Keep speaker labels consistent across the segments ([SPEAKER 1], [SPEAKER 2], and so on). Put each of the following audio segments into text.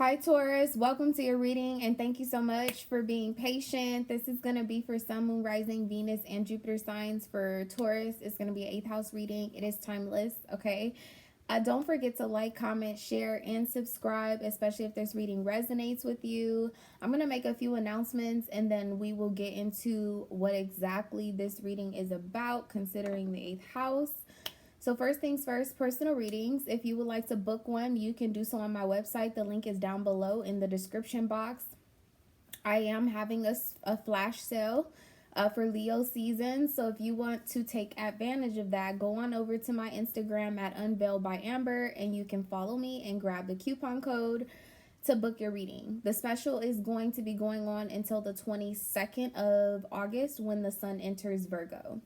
[SPEAKER 1] Hi, Taurus. Welcome to your reading, and thank you so much for being patient. This is going to be for Sun, Moon, Rising, Venus, and Jupiter signs. For Taurus, it's going to be an 8th house reading. It is timeless, okay? Don't forget to like, comment, share, and subscribe, especially if this reading resonates with you. I'm going to make a few announcements, and then we will get into what exactly this reading is about, considering the 8th house. So first things first, personal readings. If you would like to book one, you can do so on my website. The link is down below in the description box. I am having a flash sale for Leo season. So if you want to take advantage of that, go on over to my Instagram at Unveiled by Amber, and you can follow me and grab the coupon code to book your reading. The special is going to be going on until the 22nd of August when the sun enters Virgo.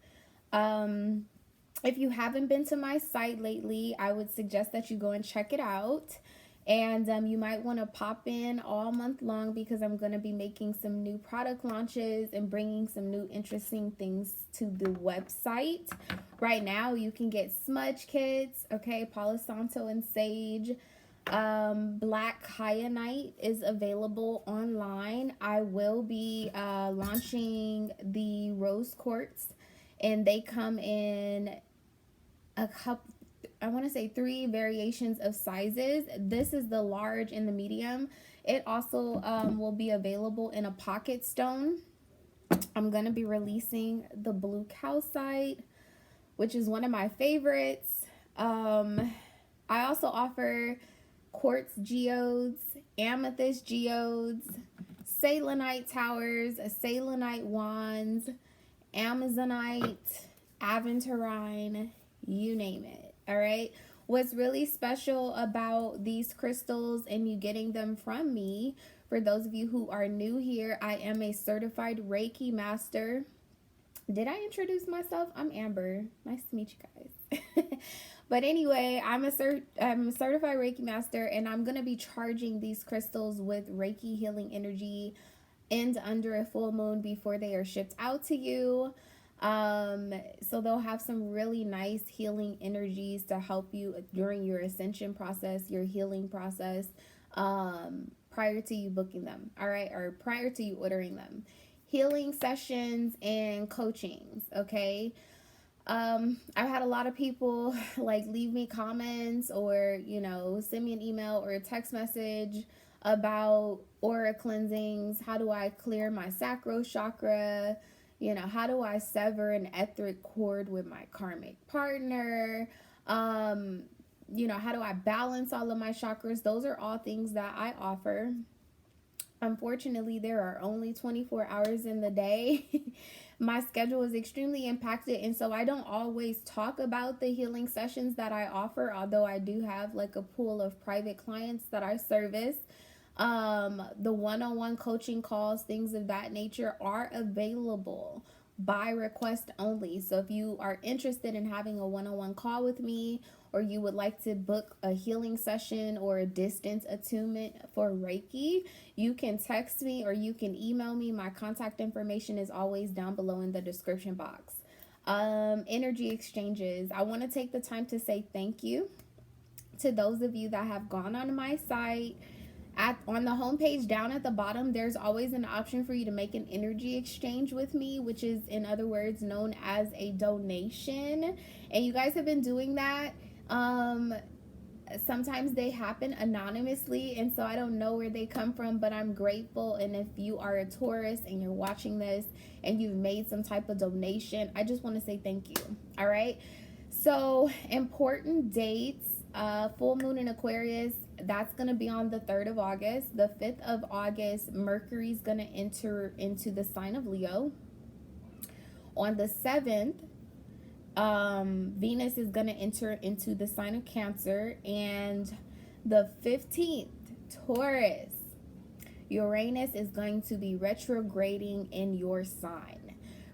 [SPEAKER 1] If you haven't been to my site lately, I would suggest that you go and check it out. And you might want to pop in all month long because I'm going to be making some new product launches and bringing some new interesting things to the website. Right now, you can get smudge kits, okay, Palo Santo and Sage. Black Kyanite is available online. I will be launching the rose quartz, and they come in a couple, I want to say 3 variations of sizes. This is the large and the medium. It also will be available in a pocket stone. I'm going to be releasing the blue calcite, which is one of my favorites. I also offer quartz geodes, amethyst geodes, selenite towers, selenite wands, amazonite, aventurine, you name it. All right. What's really special about these crystals and you getting them from me, for those of you who are new here, I am a certified Reiki master. Did I introduce myself? I'm Amber. Nice to meet you guys. But anyway, I'm a certified Reiki master, and I'm going to be charging these crystals with Reiki healing energy and under a full moon before they are shipped out to you. So they'll have some really nice healing energies to help you during your ascension process, your healing process, prior to you booking them, all right, or prior to you ordering them. Healing sessions and coachings, okay? I've had a lot of people like leave me comments or, send me an email or a text message about aura cleansings. How do I clear my sacral chakra? How do I sever an etheric cord with my karmic partner? How do I balance all of my chakras? Those are all things that I offer. Unfortunately, there are only 24 hours in the day. My schedule is extremely impacted, and so I don't always talk about the healing sessions that I offer, although I do have like a pool of private clients that I service. The one-on-one coaching calls, things of that nature are available by request only. So if you are interested in having a one-on-one call with me, or you would like to book a healing session or a distance attunement for Reiki, you can text me or you can email me. My contact information is always down below in the description box. Energy exchanges. I want to take the time to say thank you to those of you that have gone on my site. On the homepage down at the bottom, there's always an option for you to make an energy exchange with me, which is, in other words, known as a donation. And you guys have been doing that. Sometimes they happen anonymously, and so I don't know where they come from, but I'm grateful. And if you are a Taurus and you're watching this and you've made some type of donation, I just want to say thank you. All right. So important dates, full moon in Aquarius, that's going to be on the 3rd of August. The 5th of August, Mercury is going to enter into the sign of Leo. On the 7th, Venus is going to enter into the sign of Cancer. And the 15th, Taurus, Uranus is going to be retrograding in your sign.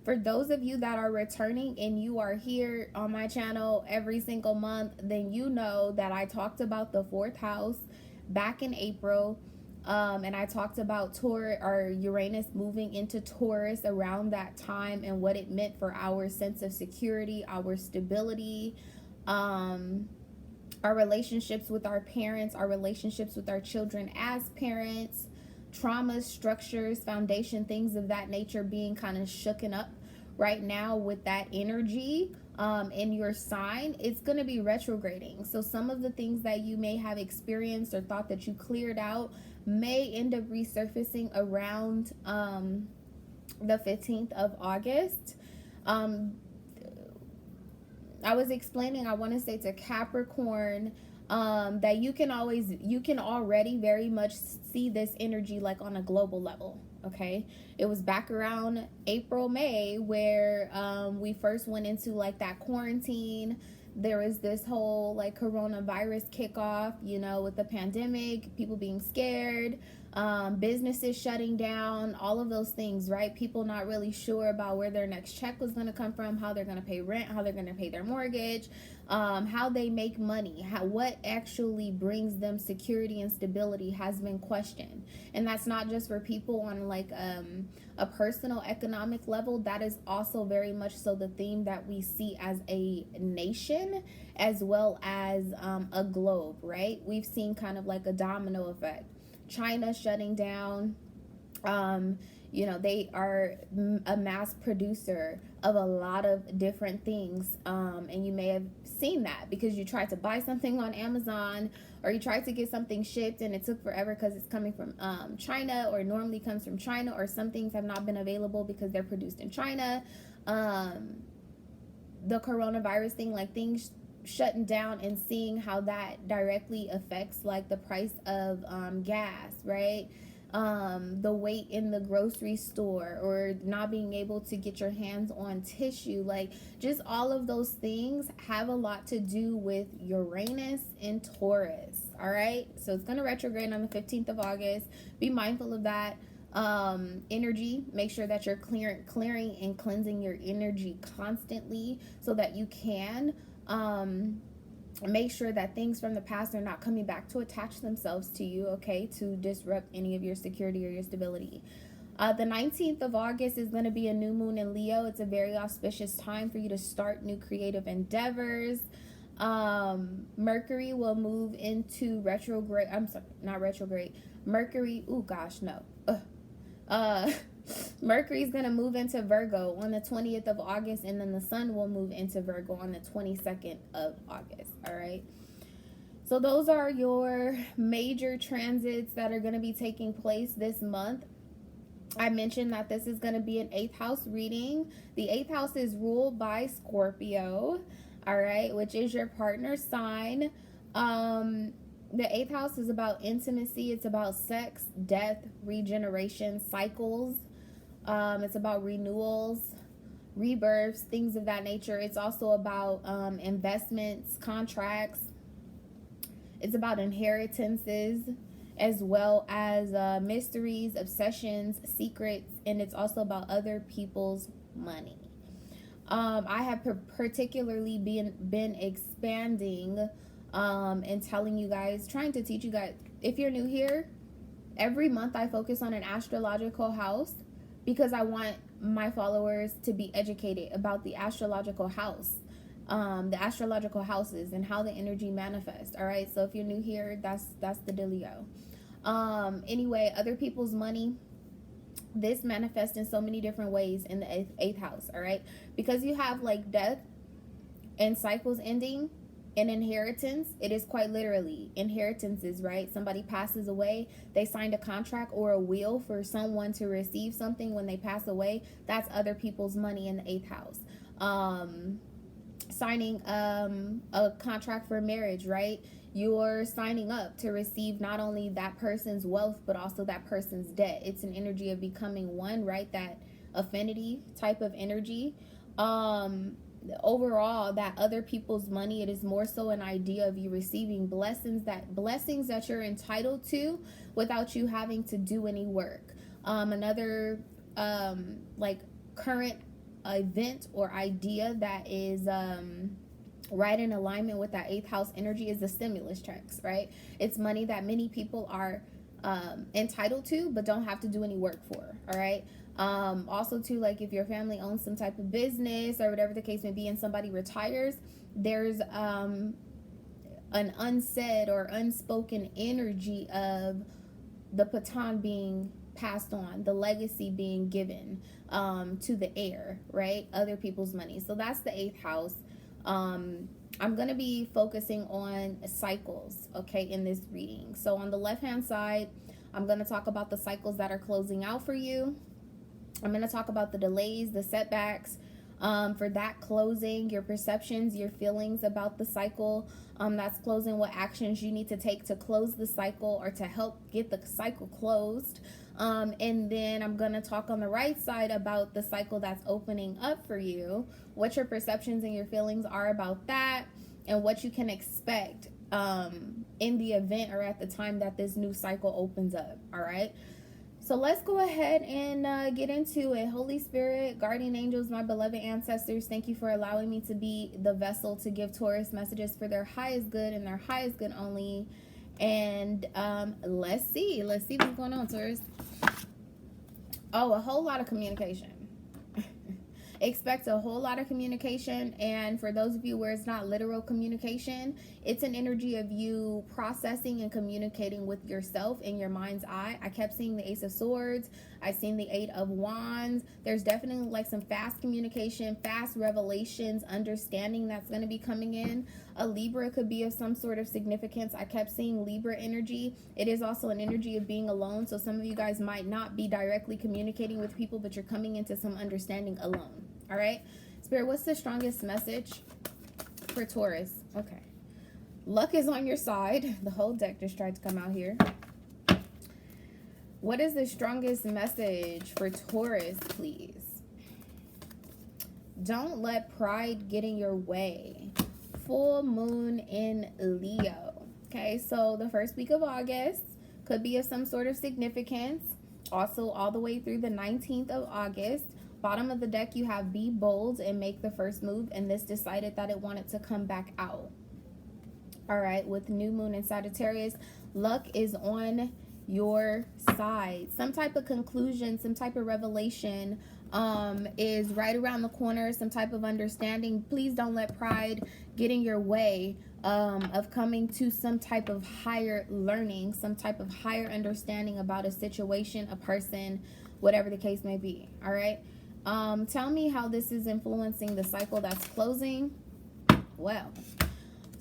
[SPEAKER 1] For those of you that are returning and you are here on my channel every single month, then you know that I talked about the 4th house back in April. And I talked about Uranus moving into Taurus around that time and what it meant for our sense of security, our stability, our relationships with our parents, our relationships with our children as parents, traumas, structures, foundation, things of that nature being kind of shooken up right now with that energy in your sign. It's going to be retrograding. So some of the things that you may have experienced or thought that you cleared out may end up resurfacing around the 15th of August. I was explaining, I want to say to Capricorn, that you can already very much see this energy like on a global level. Okay, it was back around April, May where we first went into like that quarantine. There was this whole like coronavirus kickoff, you know, with the pandemic, people being scared, businesses shutting down, all of those things, right? People not really sure about where their next check was going to come from, how they're going to pay rent, how they're going to pay their mortgage, how they make money, what actually brings them security and stability has been questioned. And that's not just for people on like a personal economic level. That is also very much so the theme that we see as a nation as well as a globe, right? We've seen kind of like a domino effect. China shutting down. You know, they are a mass producer of a lot of different things. And you may have seen that because you tried to buy something on Amazon or you tried to get something shipped and it took forever because it's coming from China, or normally comes from China, or some things have not been available because they're produced in China. The coronavirus thing, like things shutting down and seeing how that directly affects like the price of gas, right? The wait in the grocery store, or not being able to get your hands on tissue, like just all of those things have a lot to do with Uranus and Taurus. All right, so it's going to retrograde on the 15th of August. Be mindful of that energy. Make sure that you're clearing and cleansing your energy constantly so that you can make sure that things from the past are not coming back to attach themselves to you, okay, to disrupt any of your security or your stability. The 19th of August is going to be a new moon in Leo. It's a very auspicious time for you to start new creative endeavors. Mercury will move into retrograde. I'm sorry, not retrograde. Mercury, Mercury's going to move into Virgo on the 20th of August, and then the sun will move into Virgo on the 22nd of August. All right. So those are your major transits that are going to be taking place this month. I mentioned that this is going to be an 8th house reading. The 8th house is ruled by Scorpio, all right, which is your partner sign. The 8th house is about intimacy. It's about sex, death, regeneration, cycles. It's about renewals, rebirths, things of that nature. It's also about investments, contracts. It's about inheritances, as well as mysteries, obsessions, secrets, and it's also about other people's money. I have particularly been expanding and telling you guys, trying to teach you guys. If you're new here, every month I focus on an astrological house because I want my followers to be educated about the astrological house, the astrological houses, and how the energy manifests. All right, so if you're new here, that's the dealio. Anyway, other people's money, this manifests in so many different ways in the eighth house. All right, because you have like death and cycles ending. An inheritance, it is quite literally inheritances, right? Somebody passes away, they signed a contract or a will for someone to receive something when they pass away. That's other people's money in the 8th house. Signing a contract for marriage, right? You're signing up to receive not only that person's wealth, but also that person's debt. It's an energy of becoming one, right? That affinity type of energy. Overall, that other people's money, it is more so an idea of you receiving blessings that you're entitled to without you having to do any work. Another like current event or idea that is right in alignment with that 8th house energy is the stimulus checks, right? It's money that many people are entitled to but don't have to do any work for. All right. Also too, like if your family owns some type of business or whatever the case may be and somebody retires, there's an unsaid or unspoken energy of the baton being passed on, the legacy being given to the heir, right? Other people's money. So that's the 8th house. I'm going to be focusing on cycles, okay, in this reading. So on the left-hand side, I'm going to talk about the cycles that are closing out for you. I'm going to talk about the delays, the setbacks, for that closing, your perceptions, your feelings about the cycle that's closing, what actions you need to take to close the cycle or to help get the cycle closed. And then I'm going to talk on the right side about the cycle that's opening up for you, what your perceptions and your feelings are about that, and what you can expect in the event or at the time that this new cycle opens up. All right. So let's go ahead and get into it. Holy Spirit, guardian angels, my beloved ancestors, thank you for allowing me to be the vessel to give Taurus messages for their highest good and their highest good only. And let's see what's going on, Taurus. Oh, a whole lot of communication. Expect a whole lot of communication, and for those of you where it's not literal communication, it's an energy of you processing and communicating with yourself in your mind's eye. I kept seeing the Ace of Swords. I've seen the 8 of Wands. There's definitely like some fast communication, fast revelations, understanding that's going to be coming in. A Libra could be of some sort of significance. I kept seeing Libra energy. It is also an energy of being alone, so some of you guys might not be directly communicating with people, but you're coming into some understanding alone. All right, Spirit, what's the strongest message for Taurus? Okay, luck is on your side. The whole deck just tried to come out here. What is the strongest message for Taurus, please? Don't let pride get in your way. Full moon in Leo. Okay, so the first week of August could be of some sort of significance. Also, all the way through the 19th of August. Bottom of the deck, you have be bold and make the first move, and this decided that it wanted to come back out. All right, with new moon in Sagittarius, luck is on your side. Some type of conclusion, some type of revelation is right around the corner, some type of understanding. Please don't let pride get in your way of coming to some type of higher learning, some type of higher understanding about a situation, a person, whatever the case may be. All right. Tell me how this is influencing the cycle that's closing. Well,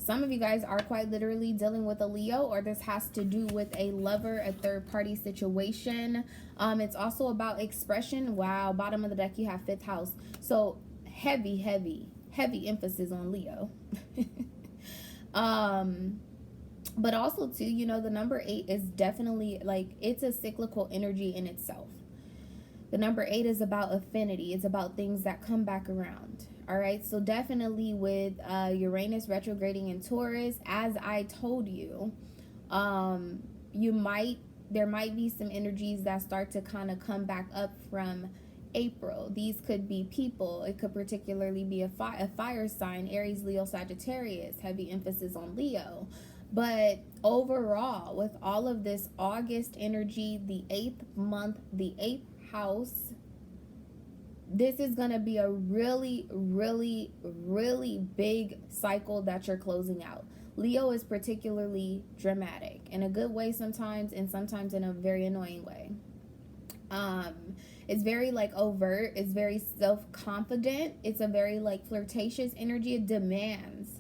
[SPEAKER 1] some of you guys are quite literally dealing with a Leo, or this has to do with a lover, a third party situation. It's also about expression. Wow, bottom of the deck, you have 5th house. So heavy emphasis on Leo. But also too, you know, the number 8 is definitely like, it's a cyclical energy in itself. The number 8 is about affinity. It's about things that come back around. All right. So definitely with Uranus retrograding in Taurus, as I told you, there might be some energies that start to kind of come back up from April. These could be people. It could particularly be a fire sign, Aries, Leo, Sagittarius, heavy emphasis on Leo. But overall, with all of this August energy, the 8th month, the 8th house, this is going to be a really big cycle that you're closing out. Leo is particularly dramatic in a good way sometimes, and sometimes in a very annoying way. It's very like overt, it's very self-confident, it's a very like flirtatious energy. It demands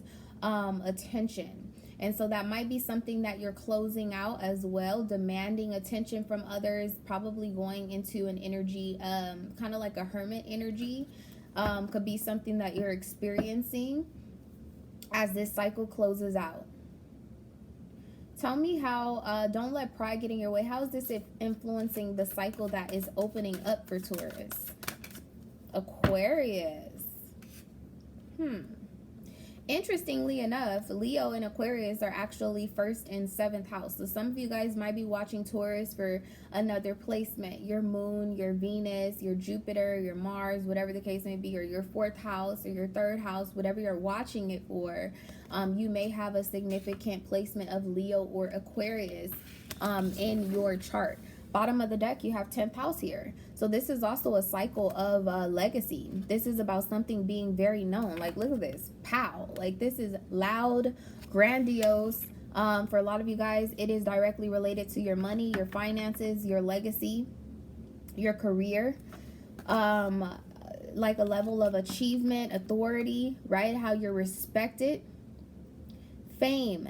[SPEAKER 1] attention. And so that might be something that you're closing out as well, demanding attention from others, probably going into an energy, kind of like a hermit energy, could be something that you're experiencing as this cycle closes out. Tell me how, don't let pride get in your way. How is this influencing the cycle that is opening up for Taurus? Aquarius. Interestingly enough, Leo and Aquarius are actually 1st and 7th house. So some of you guys might be watching Taurus for another placement. Your moon, your Venus, your Jupiter, your Mars, whatever the case may be, or your 4th house or your 3rd house, whatever you're watching it for. You may have a significant placement of Leo or Aquarius in your chart. Bottom of the deck, you have 10th house here. So this is also a cycle of legacy. This is about something being very known. Like, look at this. Pow. Like, this is loud, grandiose. For a lot of you guys, it is directly related to your money, your finances, your legacy, your career. Like a level of achievement, authority, right? How you're respected. Fame.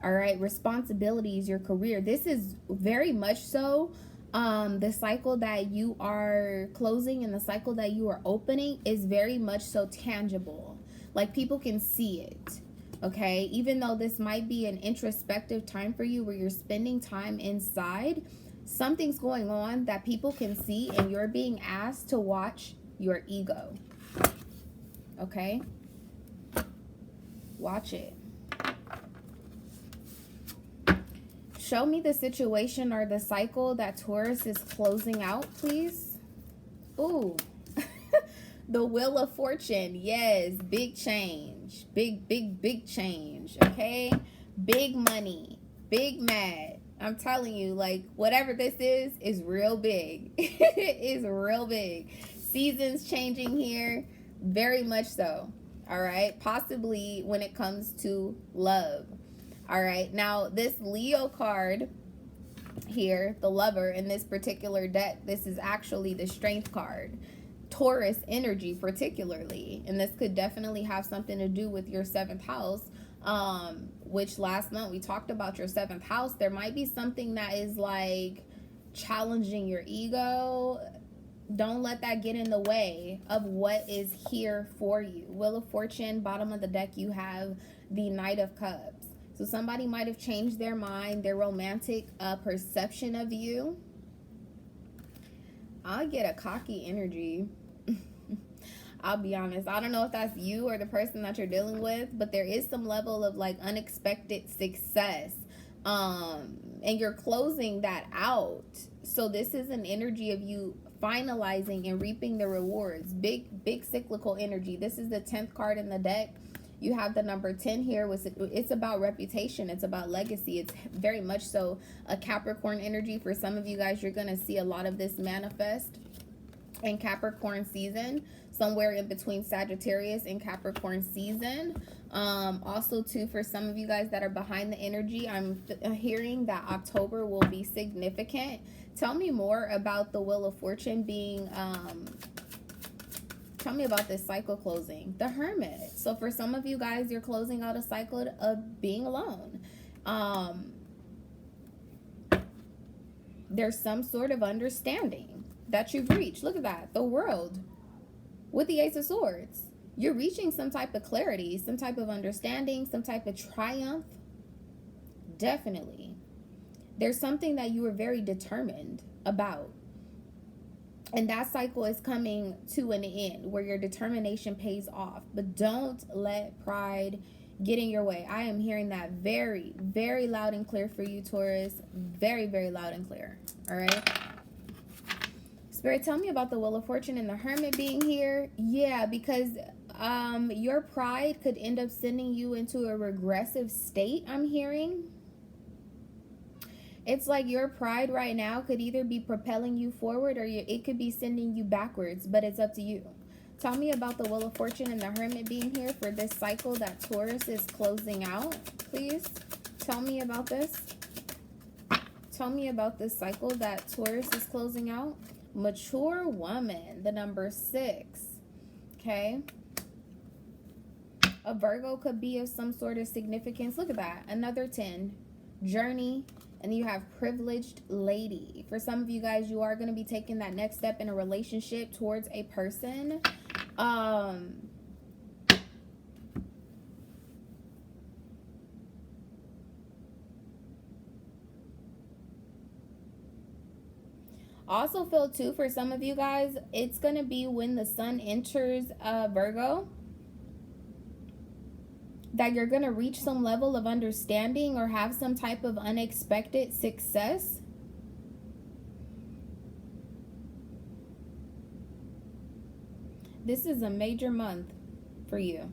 [SPEAKER 1] All right, responsibilities, your career. This is very much so the cycle that you are closing and the cycle that you are opening is very much so tangible. Like, people can see it, okay? Even though this might be an introspective time for you where you're spending time inside, something's going on that people can see, and you're being asked to watch your ego, okay? Watch it. Show me the situation or the cycle that Taurus is closing out, please. Ooh, the Wheel of Fortune. Yes, big change. Big change, okay? Big money, big mad. I'm telling you, like, whatever this is real big. It is real big. Seasons changing here, very much so, all right? Possibly when it comes to love. All right, now this Leo card here, the Lover, in this particular deck, this is actually the Strength card. Taurus energy particularly, and this could definitely have something to do with your 7th house, which last month we talked about your 7th house. There might be something that is like challenging your ego. Don't let that get in the way of what is here for you. Wheel of Fortune, bottom of the deck, you have the Knight of Cups. So somebody might have changed their mind, their romantic perception of you. I get a cocky energy. I'll be honest. I don't know if that's you or the person that you're dealing with, but there is some level of like unexpected success. And you're closing that out. So this is an energy of you finalizing and reaping the rewards. Big cyclical energy. This is the 10th card in the deck. You have the number 10 here. It's about reputation. It's about legacy. It's very much so a Capricorn energy. For some of you guys, you're going to see a lot of this manifest in Capricorn season, somewhere in between Sagittarius and Capricorn season. Also, too, for some of you guys that are behind the energy, I'm hearing that October will be significant. Tell me more about the Wheel of Fortune being... Tell me about this cycle closing. The Hermit. So for some of you guys, you're closing out a cycle of being alone. There's some sort of understanding that you've reached. Look at that. The World with the Ace of Swords. You're reaching some type of clarity, some type of understanding, some type of triumph. Definitely. There's something that you were very determined about. And that cycle is coming to an end where your determination pays off. But don't let pride get in your way. I am hearing that very, very loud and clear for you, Taurus. Very, very loud and clear. All right. Spirit, tell me about the Wheel of Fortune and the Hermit being here. Yeah, because your pride could end up sending you into a regressive state, I'm hearing. It's like your pride right now could either be propelling you forward or it could be sending you backwards, but it's up to you. Tell me about the Wheel of Fortune and the Hermit being here for this cycle that Taurus is closing out, please. Tell me about this. Tell me about this cycle that Taurus is closing out. Mature woman, the number 6. Okay. A Virgo could be of some sort of significance. Look at that. Another 10. Journey. And you have privileged lady. For some of you guys, you are going to be taking that next step in a relationship towards a person. Also feel too, for some of you guys, it's going to be when the sun enters Virgo, that you're going to reach some level of understanding or have some type of unexpected success. This is a major month for you.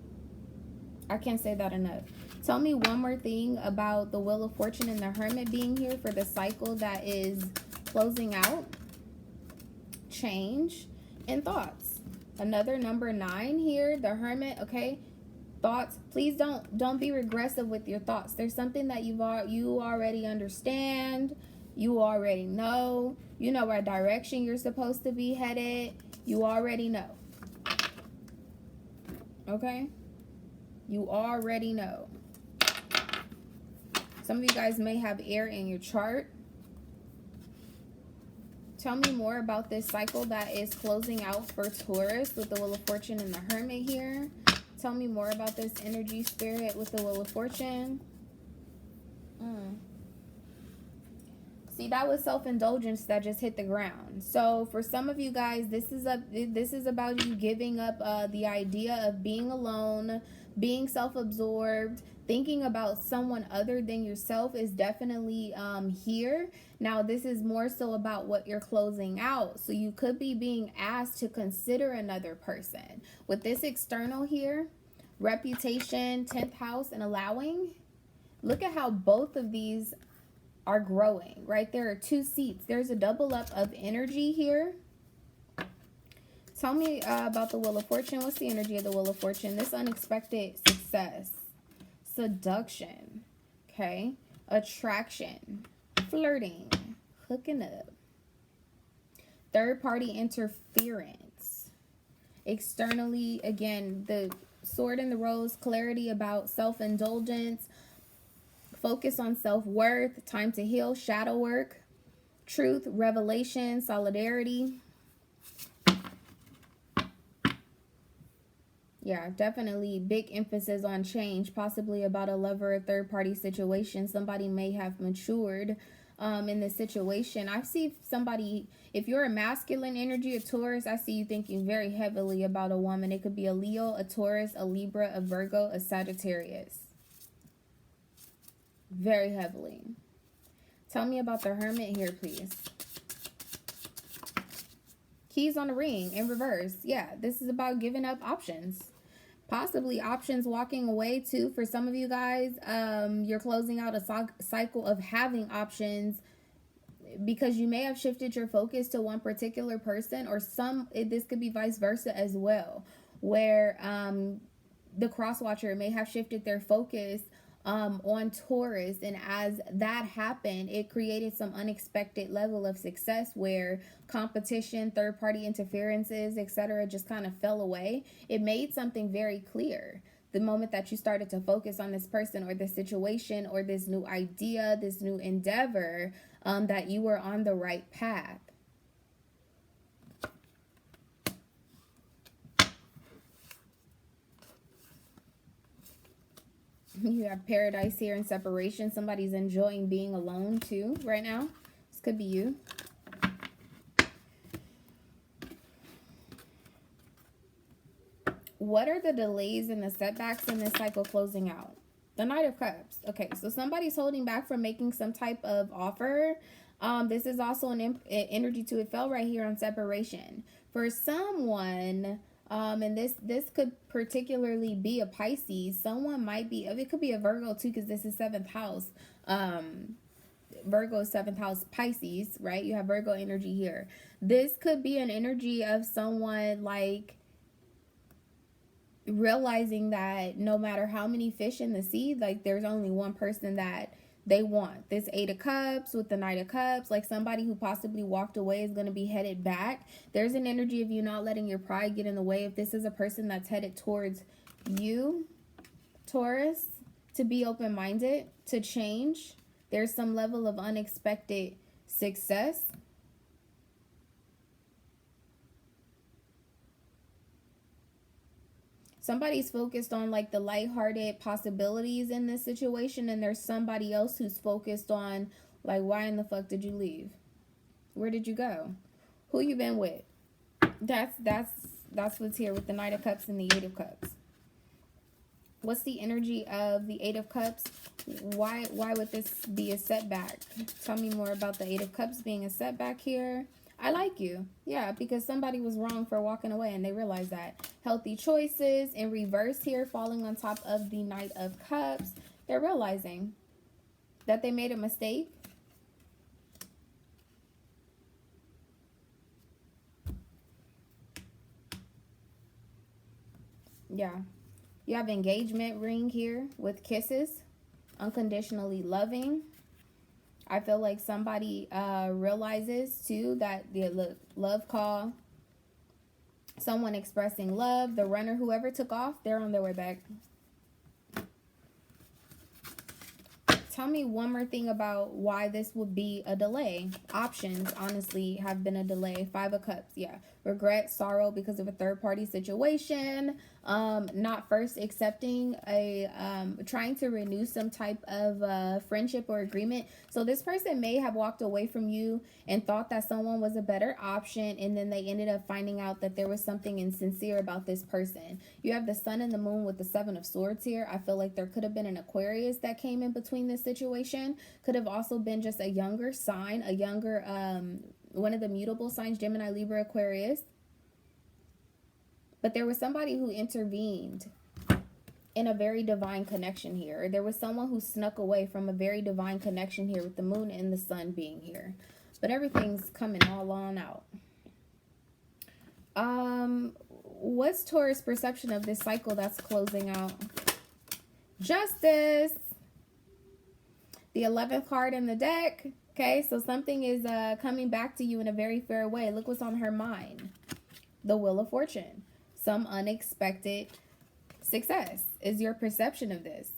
[SPEAKER 1] I can't say that enough. Tell me one more thing about the Wheel of Fortune and the Hermit being here for the cycle that is closing out, change, and thoughts. Another number 9 here, the Hermit, okay? Thoughts, please don't be regressive with your thoughts. There's something that you already understand, you already know, you know what direction you're supposed to be headed, you already know. Okay? You already know. Some of you guys may have air in your chart. Tell me more about this cycle that is closing out for Taurus with the Wheel of Fortune and the Hermit here. Tell me more about this energy, Spirit, with the Wheel of Fortune. See, that was self-indulgence that just hit the ground. So for some of you guys, this is about you giving up the idea of being alone, being self-absorbed. Thinking about someone other than yourself is definitely here. Now, this is more so about what you're closing out. So you could be being asked to consider another person. With this external here, reputation, 10th house, and allowing, look at how both of these are growing, right? There are 2 seats. There's a double up of energy here. Tell me about the Wheel of Fortune. What's the energy of the Wheel of Fortune? This unexpected success. Seduction, okay, attraction, flirting, hooking up, third-party interference, externally, again, the Sword and the Rose, clarity about self-indulgence, focus on self-worth, time to heal, shadow work, truth, revelation, solidarity. Yeah, definitely big emphasis on change, possibly about a lover or third-party situation. Somebody may have matured in this situation. I see somebody, if you're a masculine energy, a Taurus, I see you thinking very heavily about a woman. It could be a Leo, a Taurus, a Libra, a Virgo, a Sagittarius. Very heavily. Tell me about the Hermit here, please. Keys on the ring in reverse. Yeah, this is about giving up options. Possibly options walking away too. For some of you guys, you're closing out a cycle of having options because you may have shifted your focus to one particular person, or this could be vice versa as well, where the cross watcher may have shifted their focus on Taurus, and as that happened, it created some unexpected level of success where competition, third-party interferences, etc. just kind of fell away. It made something very clear. The moment that you started to focus on this person or this situation or this new idea, this new endeavor, that you were on the right path. You have paradise here and separation. Somebody's enjoying being alone too right now. This could be you. What are the delays and the setbacks in this cycle closing out? The Knight of Cups. Okay, so somebody's holding back from making some type of offer. This is also an energy too. It fell right here on separation. For someone... and this could particularly be a Pisces. Someone might be, it could be a Virgo too, because this is 7th house. Virgo is 7th house Pisces, right? You have Virgo energy here. This could be an energy of someone like realizing that no matter how many fish in the sea, like there's only one person that they want. This 8 of Cups with the Knight of Cups, like somebody who possibly walked away is going to be headed back. There's an energy of you not letting your pride get in the way. If this is a person that's headed towards you, Taurus, to be open-minded, to change. There's some level of unexpected success. Somebody's focused on like the lighthearted possibilities in this situation, and there's somebody else who's focused on like, why in the fuck did you leave? Where did you go? Who you been with? That's what's here with the Knight of Cups and the 8 of Cups. What's the energy of the 8 of Cups? Why would this be a setback? Tell me more about the 8 of Cups being a setback here. I like you. Yeah, because somebody was wrong for walking away and they realized that. Healthy choices in reverse here, falling on top of the Knight of Cups. They're realizing that they made a mistake. Yeah. You have engagement ring here with kisses. Unconditionally loving. I feel like somebody realizes too that the love call, someone expressing love, the runner, whoever took off, they're on their way back. Tell me one more thing about why this would be a delay. Options, honestly, have been a delay. 5 of Cups, yeah. Regret, sorrow because of a third-party situation. Not first accepting trying to renew some type of friendship or agreement. So this person may have walked away from you and thought that someone was a better option, and then they ended up finding out that there was something insincere about this person. You have the Sun and the Moon with the 7 of Swords here. I feel like there could have been an Aquarius that came in between this situation. Could have also been just a younger sign, a younger one of the mutable signs, Gemini, Libra, Aquarius. But there was somebody who intervened in a very divine connection here. There was someone who snuck away from a very divine connection here with the Moon and the Sun being here. But everything's coming all on out. What's Taurus' perception of this cycle that's closing out? Justice. The 11th card in the deck. Okay, so something is coming back to you in a very fair way. Look what's on her mind. The Wheel of Fortune. Some unexpected success is your perception of this.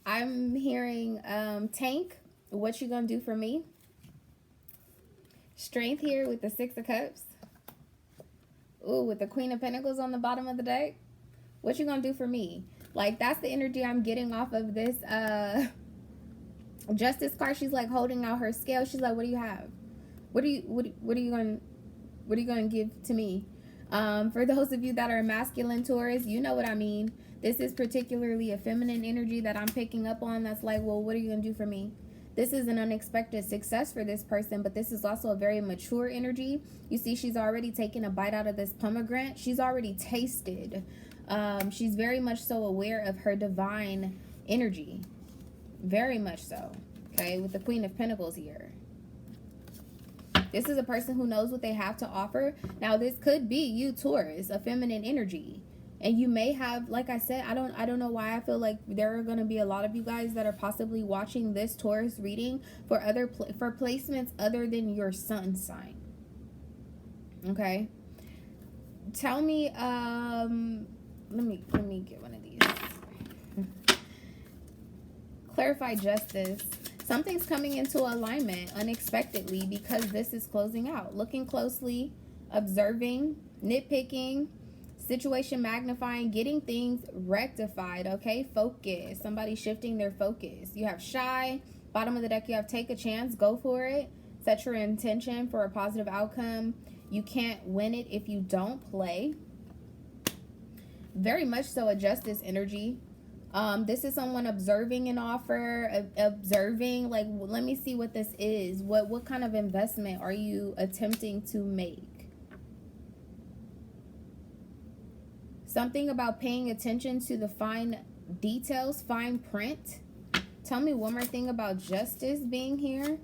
[SPEAKER 1] I'm hearing Tank, what you gonna do for me? Strength here with the 6 of Cups. Ooh, with the Queen of Pentacles on the bottom of the deck. What you gonna do for me? Like, that's the energy I'm getting off of this Justice card. She's like holding out her scale. She's like, what do you have? What are you gonna give to me? For those of you that are masculine Taurus, you know what I mean. This is particularly a feminine energy that I'm picking up on. That's like, well, what are you gonna do for me? This is an unexpected success for this person, but this is also a very mature energy. You see, she's already taken a bite out of this pomegranate. She's already tasted. She's very much so aware of her divine energy. Very much so. Okay, with the Queen of Pentacles here. This is a person who knows what they have to offer. Now, this could be you, Taurus, a feminine energy. And you may have, like I said, I don't know why I feel like there are going to be a lot of you guys that are possibly watching this Taurus reading for for placements other than your sun sign. Okay? Tell me let me get one of these. Clarify justice. Something's coming into alignment unexpectedly because this is closing out. Looking closely, observing, nitpicking, situation magnifying, getting things rectified, okay? Focus. Somebody shifting their focus. You have shy. Bottom of the deck, you have take a chance. Go for it. Set your intention for a positive outcome. You can't win it if you don't play. Very much so a justice energy. This is someone observing an offer, observing, like, let me see what this is. What kind of investment are you attempting to make? Something about paying attention to the fine details, fine print. Tell me one more thing about justice being here.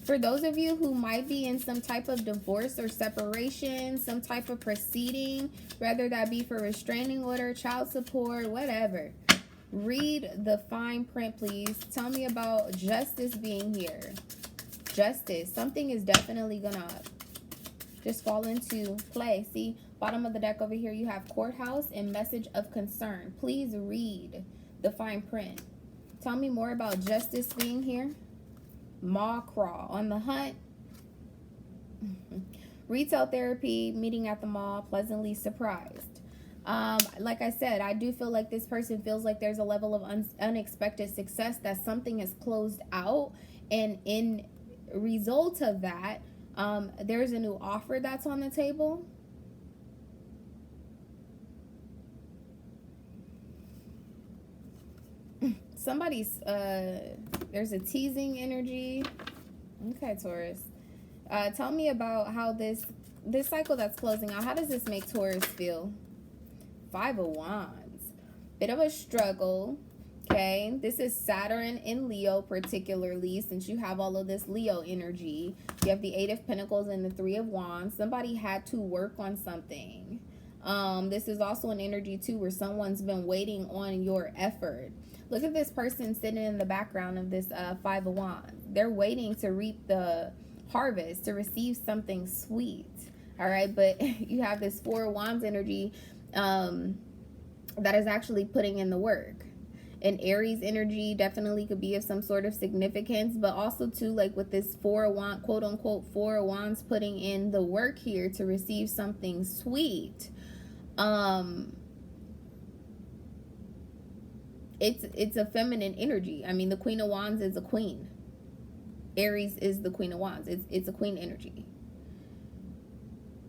[SPEAKER 1] For those of you who might be in some type of divorce or separation, some type of proceeding, whether that be for restraining order, child support, whatever. Read the fine print, please. Tell me about justice being here. Justice. Something is definitely gonna just fall into play. See, bottom of the deck over here, you have courthouse and message of concern. Please read the fine print. Tell me more about justice being here. Maw crawl. On the hunt. Retail therapy, meeting at the mall, pleasantly surprised. Like I said, I do feel like this person feels like there's a level of unexpected success, that something has closed out, and in result of that, there's a new offer that's on the table. Somebody's there's a teasing energy. Okay, Taurus. Tell me about how this cycle that's closing out, how does this make Taurus feel? 5 of Wands. Bit of a struggle. Okay, this is Saturn in Leo, particularly since you have all of this Leo energy. You have the 8 of Pentacles and the 3 of Wands. Somebody had to work on something. This is also an energy too where someone's been waiting on your effort. Look at this person sitting in the background of this 5 of Wands. They're waiting to reap the harvest, to receive something sweet. All right, but you have this 4 of Wands energy that is actually putting in the work. And Aries energy definitely could be of some sort of significance, but also too, like with this 4 of Wands, quote unquote 4 of Wands, putting in the work here to receive something sweet. It's a feminine energy. I mean, the Queen of Wands is a queen. Aries is the Queen of Wands. It's a queen energy.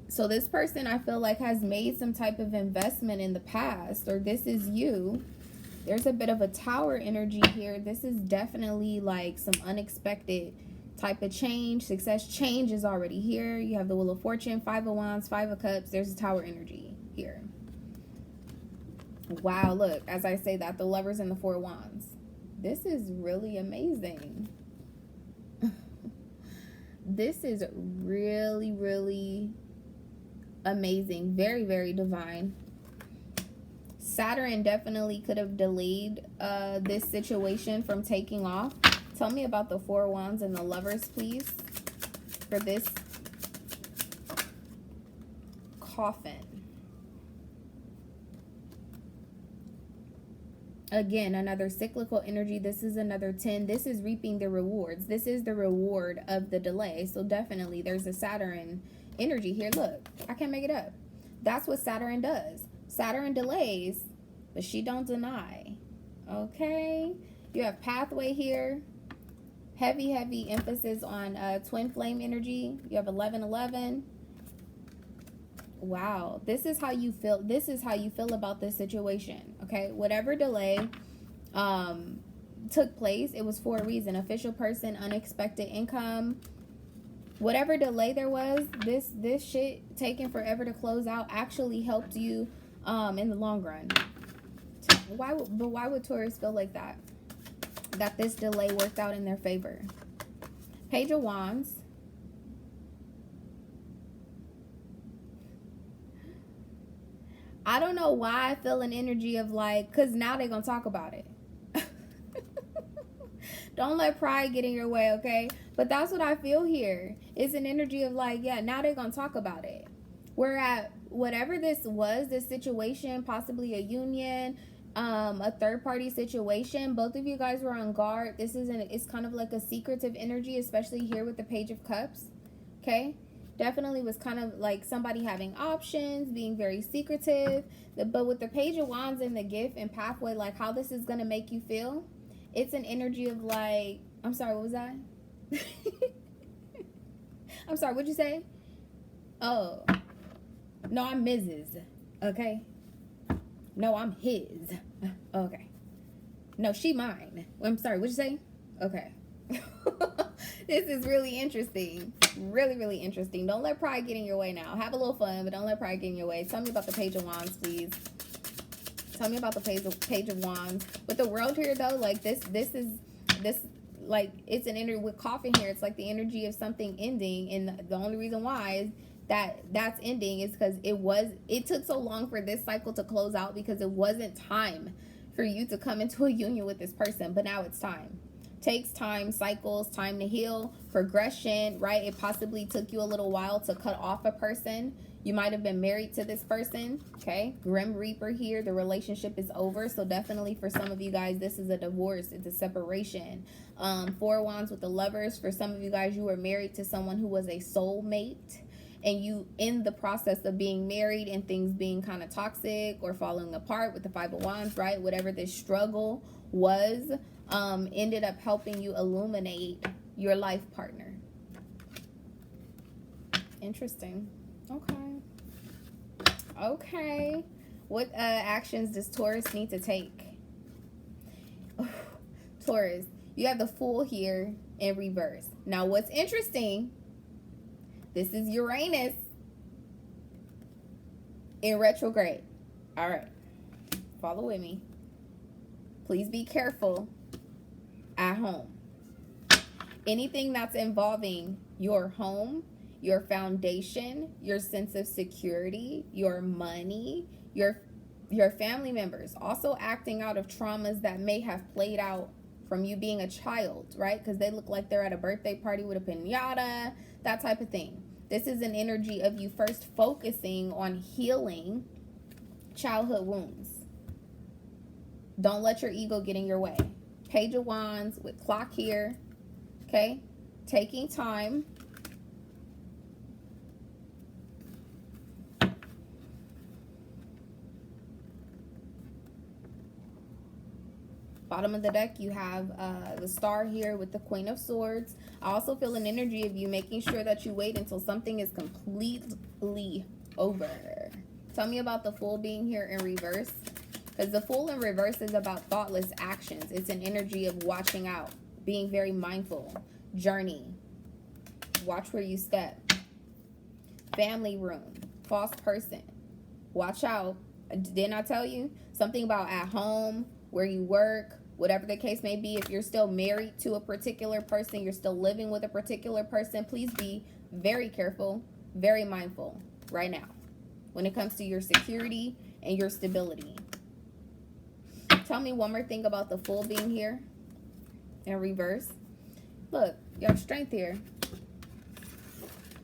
[SPEAKER 1] So this person, I feel like, has made some type of investment in the past, or this is you. There's a bit of a Tower energy here. This is definitely like some unexpected type of change. Success change is already here. You have the Wheel of Fortune, 5 of Wands, 5 of Cups. There's a Tower energy here. Wow, look, as I say that, the Lovers and the 4 of Wands. This is really amazing. This is really, really amazing. Very, very divine. Saturn definitely could have delayed this situation from taking off. Tell me about the 4 of Wands and the Lovers, please, for this coffin. Again, another cyclical energy. This is another 10. This is reaping the rewards. This is the reward of the delay. So definitely there's a Saturn energy here. Look, I can't make it up. That's what Saturn does. Saturn delays, but she don't deny. Okay? You have pathway here. Heavy, heavy emphasis on twin flame energy. You have 1111. Wow, this is how you feel. This is how you feel about this situation. Okay, whatever delay took place, it was for a reason. Official person, unexpected income, whatever delay there was, this shit taking forever to close out actually helped you in the long run. Why would Taurus feel like that? That this delay worked out in their favor. Page of Wands. I don't know why I feel an energy of like, because now they're going to talk about it. Don't let pride get in your way, okay? But that's what I feel here. It's an energy of like, yeah, now they're going to talk about it. We're at whatever this was, this situation, possibly a union, a third-party situation. Both of you guys were on guard. It's kind of like a secretive energy, especially here with the Page of Cups, okay? Definitely was kind of like somebody having options, being very secretive. But with the Page of Wands and the gift and pathway, like how this is going to make you feel, it's an energy of like, I'm sorry, what was that? I'm sorry, what'd you say? Oh, no, I'm Mrs. Okay? No, I'm his. Okay. No, she mine. I'm sorry, what'd you say? Okay. This is really interesting. Really, really interesting. Don't let pride get in your way now. Have a little fun, but don't let pride get in your way. Tell me about the Page of Wands, please. Tell me about the Page of Wands. With the World here, though, like this, like, it's an energy with coffin here. It's like the energy of something ending. And the only reason why is that's ending is because it took so long for this cycle to close out because it wasn't time for you to come into a union with this person. But now it's time. Takes time, cycles, time to heal, progression, right? It possibly took you a little while to cut off a person. You might have been married to this person, okay? Grim Reaper here, the relationship is over. So definitely for some of you guys, this is a divorce. It's a separation. 4 of Wands with the Lovers. For some of you guys, you were married to someone who was a soulmate. And you, in the process of being married and things being kind of toxic or falling apart with the 5 of Wands, right? Whatever this struggle was, ended up helping you illuminate your life partner. Interesting. Okay. What actions does Taurus need to take? Taurus, you have the Fool here in reverse. Now, what's interesting, this is Uranus in retrograde. All right. Follow with me. Please be careful at home. Anything that's involving your home, your foundation, your sense of security, your money, your family members, also acting out of traumas that may have played out from you being a child, right? Because they look like they're at a birthday party with a piñata, that type of thing. This is an energy of you first focusing on healing childhood wounds. Don't let your ego get in your way. Page of Wands with clock here, okay? Taking time. Bottom of the deck, you have the star here with the Queen of Swords. I also feel an energy of you making sure that you wait until something is completely over. Tell me about the Fool being here in reverse. Because the Fool in reverse is about thoughtless actions. It's an energy of watching out, being very mindful, journey. Watch where you step. Family room, false person. Watch out. Didn't I tell you? Something about at home, where you work, whatever the case may be. If you're still married to a particular person, you're still living with a particular person, please be very careful, very mindful right now when it comes to your security and your stability. Tell me one more thing about the Fool being here in reverse. Look, you have strength here.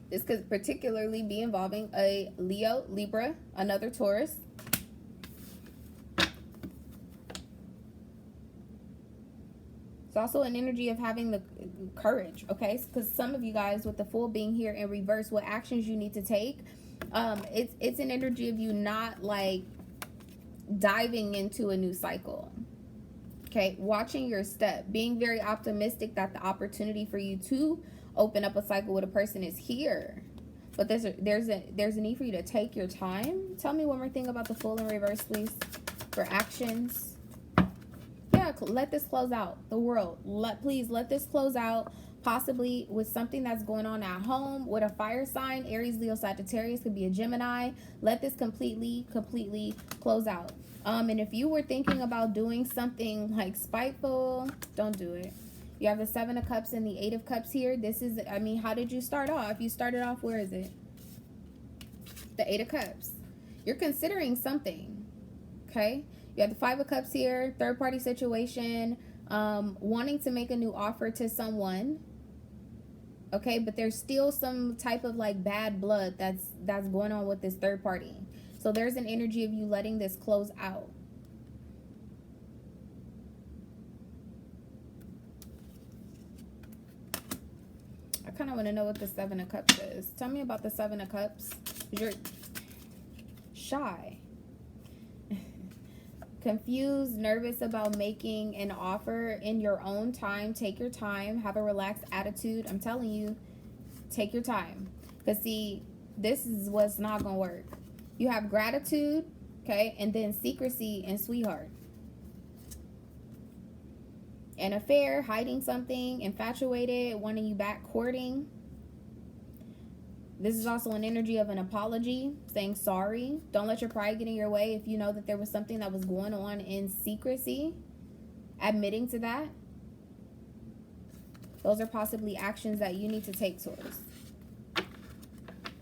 [SPEAKER 1] This could particularly be involving a Leo, Libra, another Taurus. It's also an energy of having the courage, okay? Because some of you guys with the Fool being here in reverse, what actions you need to take, it's an energy of you not like diving into a new cycle, okay? Watching your step, being very optimistic that the opportunity for you to open up a cycle with a person is here, but there's a need for you to take your time. Tell me one more thing about the Fool in reverse, please, for actions. Yeah, let this close out. The world, please let this close out, possibly with something that's going on at home with a fire sign. Aries, Leo, Sagittarius, could be a Gemini. Let this completely close out. And if you were thinking about doing something like spiteful, don't do it. You have the Seven of Cups and the Eight of Cups here. This is, I mean, how did you start off? You started off, where is it? The Eight of Cups. You're considering something, okay? You have the Five of Cups here, third party situation, wanting to make a new offer to someone, okay? But there's still some type of like bad blood that's going on with this third party. So there's an energy of you letting this close out. I kind of want to know what the Seven of Cups is. Tell me about the Seven of Cups. You're shy. Confused, nervous about making an offer in your own time. Take your time. Have a relaxed attitude. I'm telling you, take your time. Because see, this is what's not going to work. You have gratitude, okay, and then secrecy and sweetheart. An affair, hiding something, infatuated, wanting you back, courting. This is also an energy of an apology, saying sorry. Don't let your pride get in your way. If you know that there was something that was going on in secrecy, admitting to that. Those are possibly actions that you need to take, Taurus.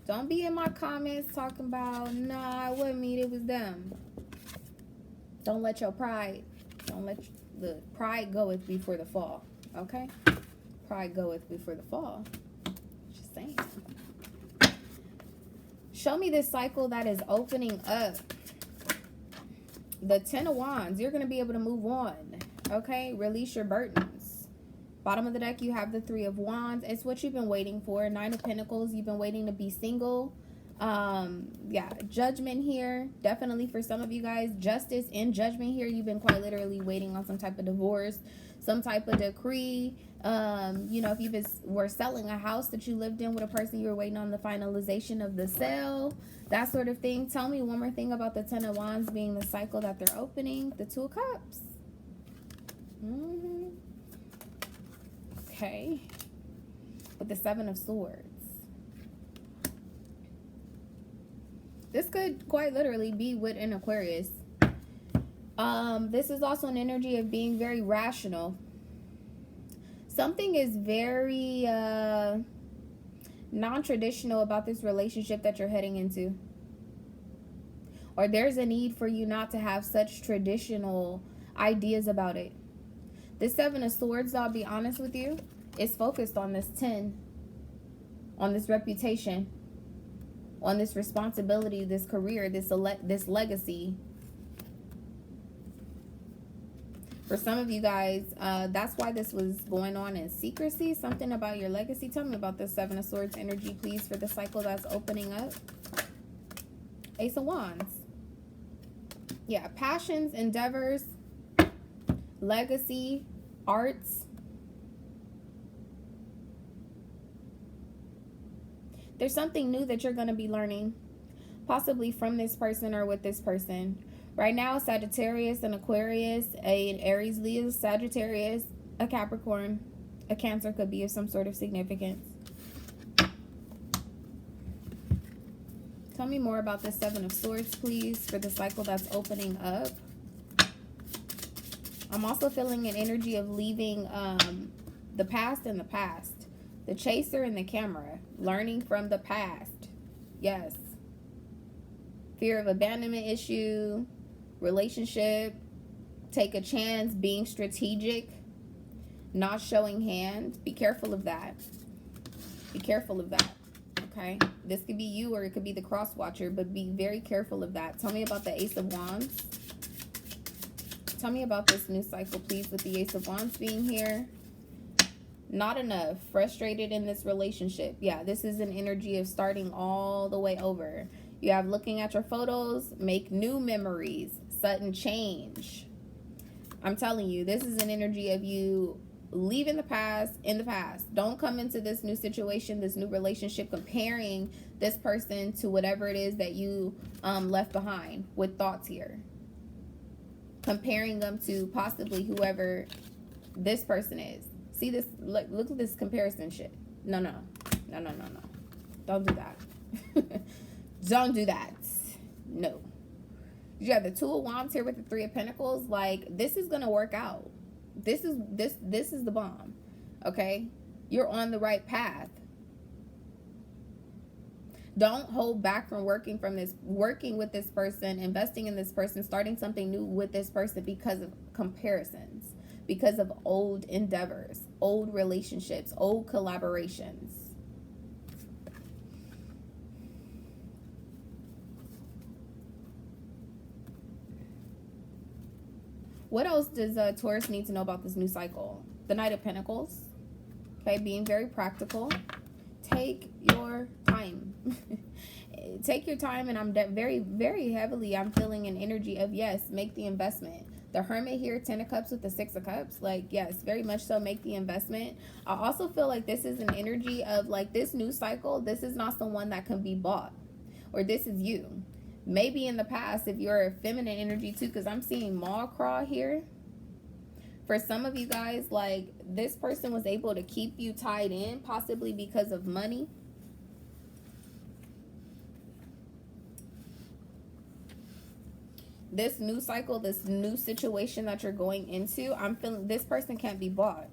[SPEAKER 1] Don't be in my comments talking about, nah, it wasn't me, it was them. Don't let your pride, the pride goeth before the fall, okay? Pride goeth before the fall. Just saying. Show me this cycle that is opening up. The Ten of Wands, you're going to be able to move on, okay? Release your burdens. Bottom of the deck, you have the Three of Wands. It's what you've been waiting for. Nine of Pentacles, you've been waiting to be single. Yeah, Judgment here. Definitely for some of you guys, justice and judgment here. You've been quite literally waiting on some type of divorce, some type of decree. You know, if you were selling a house that you lived in with a person, you were waiting on the finalization of the sale, that sort of thing. Tell me one more thing about the Ten of Wands being the cycle that they're opening. The Two of Cups. Okay. With the Seven of Swords. This could quite literally be with an Aquarius. This is also an energy of being very rational. Something is very non-traditional about this relationship that you're heading into. Or there's a need for you not to have such traditional ideas about it. This Seven of Swords, I'll be honest with you, is focused on this 10. On this reputation. On this responsibility, this career, this legacy. For some of you guys, that's why this was going on in secrecy. Something about your legacy. Tell me about this Seven of Swords energy, please, for the cycle that's opening up. Ace of Wands. Yeah, passions, endeavors, legacy, arts. There's something new that you're going to be learning, possibly from this person or with this person. Right now, Sagittarius, an Aquarius, an Aries, Leo, Sagittarius, a Capricorn, a Cancer could be of some sort of significance. Tell me more about this Seven of Swords, please, for the cycle that's opening up. I'm also feeling an energy of leaving the past in the past. The Chaser and the Camera. Learning from the past. Yes. Fear of abandonment issue. Relationship. Take a chance. Being strategic. Not showing hand. Be careful of that. Be careful of that. Okay? This could be you or it could be the cross watcher, but be very careful of that. Tell me about the Ace of Wands. Tell me about this new cycle, please, with the Ace of Wands being here. Not enough. Frustrated in this relationship. Yeah, this is an energy of starting all the way over. You have looking at your photos, make new memories, sudden change. I'm telling you, this is an energy of you leaving the past in the past. Don't come into this new situation, this new relationship, comparing this person to whatever it is that you left behind with thoughts here. Comparing them to possibly whoever this person is. See this? Look at this comparison shit. No. Don't do that. Don't do that. No. You have the Two of Wands here with the Three of Pentacles. Like, this is gonna work out. This is the bomb. Okay? You're on the right path. Don't hold back from working with this person, investing in this person, starting something new with this person because of comparisons, because of old endeavors, old relationships, old collaborations. What else does Taurus need to know about this new cycle? The Knight of Pentacles. Okay, being very practical. Take your time. Take your time, and I'm very, very heavily, I'm feeling an energy of, yes, make the investment. The Hermit here, 10 of Cups with the 6 of Cups. Like, yes, very much so, make the investment. I also feel like this is an energy of, like, this new cycle, this is not someone that can be bought. Or this is you. Maybe in the past, if you're a feminine energy too, because I'm seeing maw craw here. For some of you guys, like, this person was able to keep you tied in, possibly because of money. This new cycle, this new situation that you're going into, I'm feeling this person can't be bought.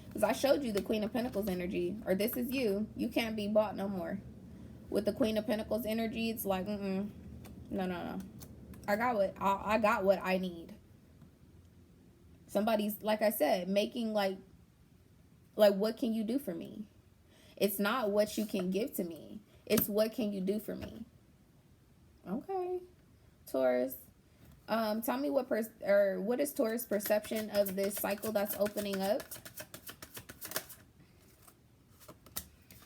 [SPEAKER 1] Because I showed you the Queen of Pentacles energy, or this is you. You can't be bought no more. With the Queen of Pentacles energy, it's like, no. I got what I need. Somebody's, like I said, making like what can you do for me? It's not what you can give to me. It's what can you do for me? Okay, Taurus. Tell me what is Taurus' perception of this cycle that's opening up?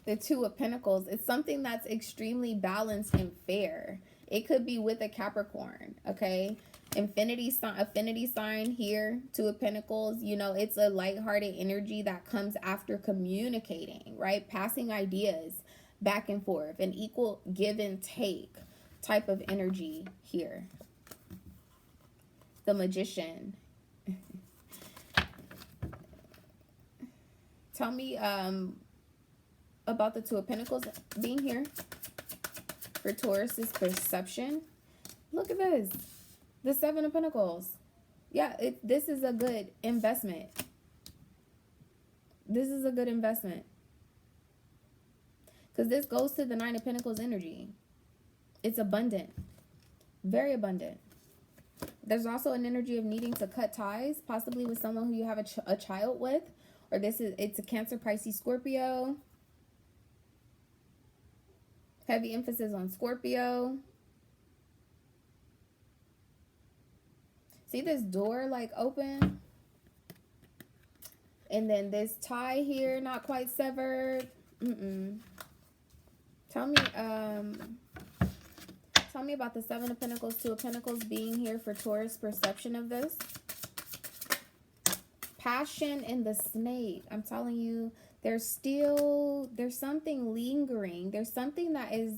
[SPEAKER 1] The Two of Pentacles. It's something that's extremely balanced and fair. It could be with a Capricorn, okay? Affinity sign here, Two of Pentacles. You know, it's a lighthearted energy that comes after communicating, right? Passing ideas back and forth. An equal give and take type of energy here. The Magician. Tell me, about the Two of Pentacles being here for Taurus's perception. Look at this. The Seven of Pentacles. Yeah, this is a good investment. This is a good investment. Because this goes to the Nine of Pentacles energy. It's abundant. Very abundant. There's also an energy of needing to cut ties, possibly with someone who you have a child with. Or it's a Cancer, Pisces, Scorpio. Heavy emphasis on Scorpio. See this door like open? And then this tie here, not quite severed. Tell me about the Seven of Pentacles, Two of Pentacles being here for Taurus perception of this. Passion and the snake. I'm telling you, there's something lingering. There's something that is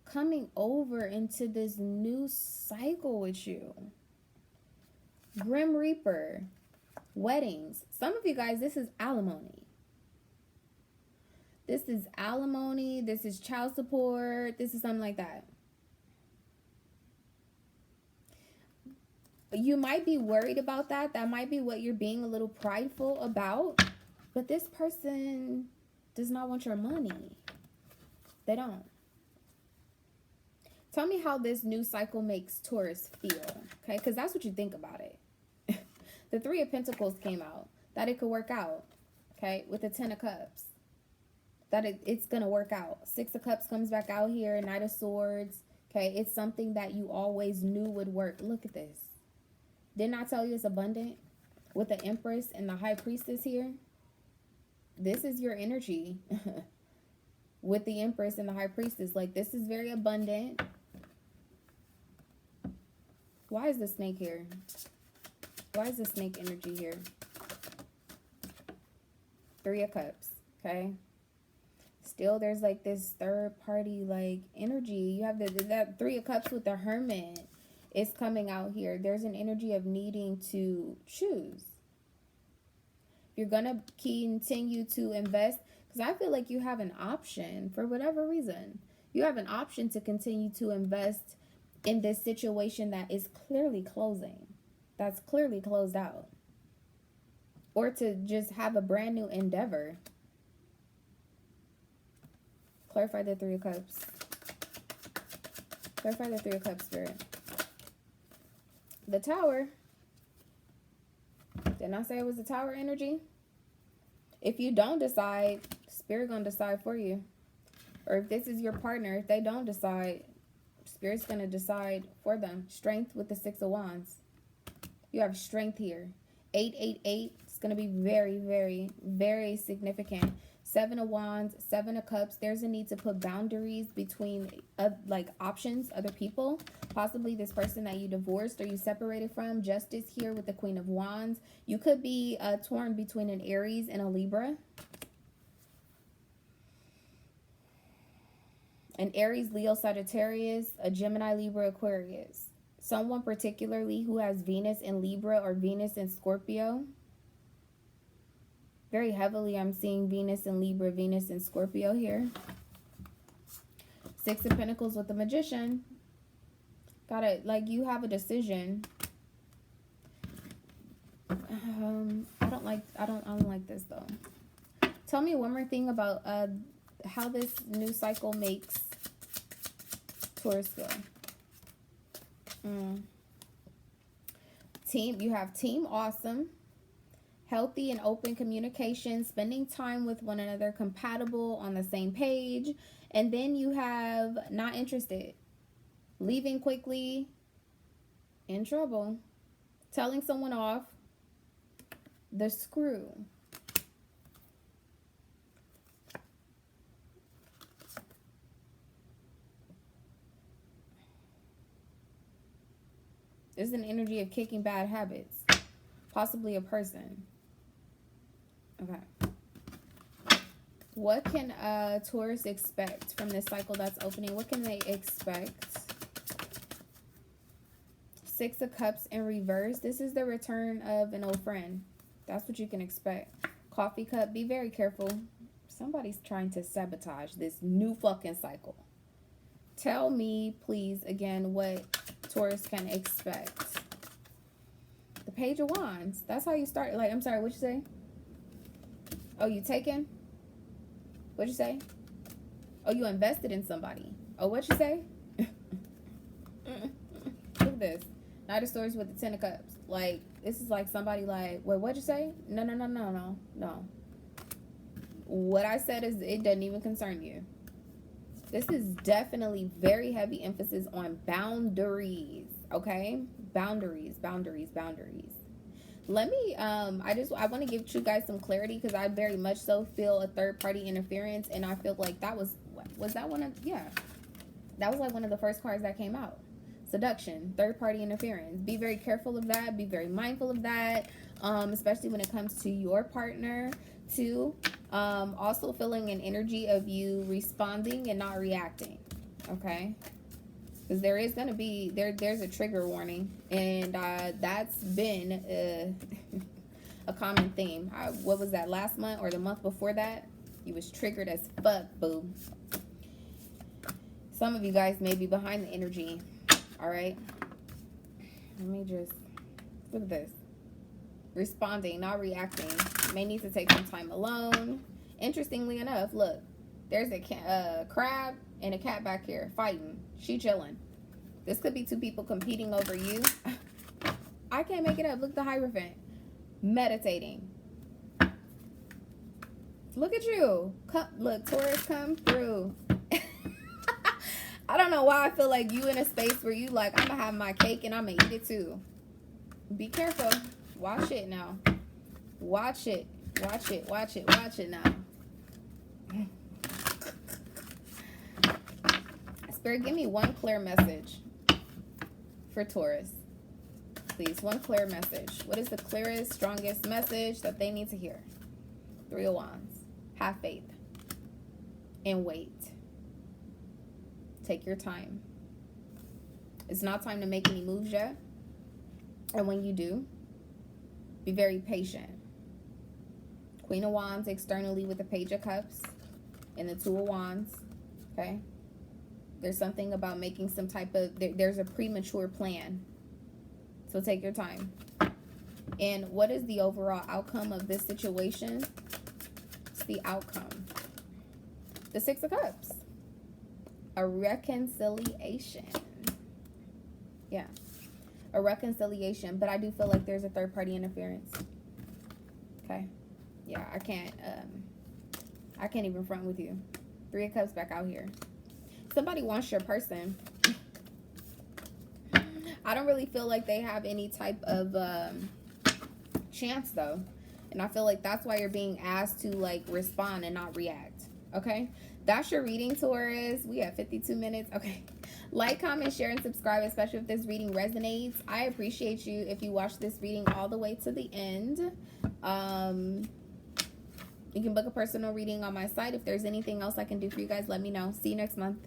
[SPEAKER 1] coming over into this new cycle with you. Grim Reaper. Weddings. Some of you guys, this is alimony. This is alimony. This is child support. This is something like that. You might be worried about that. That might be what you're being a little prideful about. But this person does not want your money. They don't. Tell me how this new cycle makes Taurus feel. Okay, because that's what you think about it. The Three of Pentacles came out. That it could work out. Okay, with the Ten of Cups. That it's going to work out. Six of Cups comes back out here. Knight of Swords. Okay, it's something that you always knew would work. Look at this. Didn't I tell you it's abundant? With the Empress and the High Priestess here. This is your energy. With the Empress and the High Priestess. Like, this is very abundant. Why is the snake here? Why is the snake energy here? Three of Cups. Okay. Still, there's like this third party like energy. You have that Three of Cups with the Hermit. It's coming out here. There's an energy of needing to choose. You're going to continue to invest. Because I feel like you have an option for whatever reason. You have an option to continue to invest in this situation that is clearly closing. That's clearly closed out. Or to just have a brand new endeavor. Clarify the Three of Cups. Clarify the Three of Cups, Spirit. The Tower. Didn't I say it was the Tower energy? If you don't decide, Spirit gonna decide for you. Or if this is your partner, if they don't decide, Spirit's gonna decide for them. Strength with the Six of Wands. You have strength here. 888 is gonna be very, very, very significant. Seven of Wands, Seven of Cups. There's a need to put boundaries between like options, other people. Possibly this person that you divorced or you separated from. Justice here with the Queen of Wands. You could be torn between an Aries and a Libra. An Aries, Leo, Sagittarius, a Gemini, Libra, Aquarius. Someone particularly who has Venus in Libra or Venus in Scorpio. Very heavily, I'm seeing Venus in Libra, Venus in Scorpio here. Six of Pentacles with the Magician. Got it. Like, you have a decision. I don't like this though. Tell me one more thing about how this new cycle makes Taurus feel. Team, you have Team Awesome. Healthy and open communication, spending time with one another, compatible, on the same page. And then you have not interested, leaving quickly, in trouble, telling someone off, the Screw. There's an energy of kicking bad habits, possibly a person. Okay. What can Taurus expect from this cycle that's opening? What can they expect? Six of Cups in reverse. This is the return of an old friend. That's what you can expect. Coffee cup. Be very careful. Somebody's trying to sabotage this new fucking cycle. Tell me, please, again, what Taurus can expect. The Page of Wands. That's how you start. Like, I'm sorry, what'd you say? Oh, you taken? What'd you say? Oh, you invested in somebody. Oh, what'd you say? Look at this. Knight of Swords with the Ten of Cups. Like, this is like somebody like, wait, what'd you say? No. What I said is, it doesn't even concern you. This is definitely very heavy emphasis on boundaries, okay? Boundaries. Let me, I want to give you guys some clarity, because I very much so feel a third-party interference, and I feel like that was that one of, yeah. That was like one of the first cards that came out. Seduction, third-party interference. Be very careful of that. Be very mindful of that, especially when it comes to your partner, too. Also feeling an energy of you responding and not reacting, okay? Because there is going to be, there's a trigger warning, and that's been a common theme. What was that, last month or the month before that? You was triggered as fuck, boo. Some of you guys may be behind the energy, all right? Let me just, look at this. Responding, not reacting. May need to take some time alone. Interestingly enough, look, there's a crab and a cat back here fighting. She chilling. This could be two people competing over you. I can't make it up. Look, the Hierophant. Meditating. Look at you. Look, Taurus, come through. I don't know why I feel like you in a space where you like, I'm going to have my cake and I'm going to eat it too. Be careful. Watch it now. Watch it now. Spirit, give me one clear message for Taurus. Please, one clear message. What is the clearest, strongest message that they need to hear? 3 of Wands. Have faith. And wait. Take your time. It's not time to make any moves yet. And when you do, be very patient. Queen of Wands externally with the Page of Cups and the 2 of Wands. Okay? There's something about making some type of, there's a premature plan. So take your time. And what is the overall outcome of this situation? It's the outcome. The 6 of Cups. A reconciliation. Yeah. A reconciliation. But I do feel like there's a third-party interference. Okay? Yeah, I can't even front with you. 3 of Cups back out here. Somebody wants your person. I don't really feel like they have any type of chance, though. And I feel like that's why you're being asked to, like, respond and not react. Okay? That's your reading, Taurus. We have 52 minutes. Okay. Like, comment, share, and subscribe, especially if this reading resonates. I appreciate you if you watch this reading all the way to the end. You can book a personal reading on my site. If there's anything else I can do for you guys, let me know. See you next month.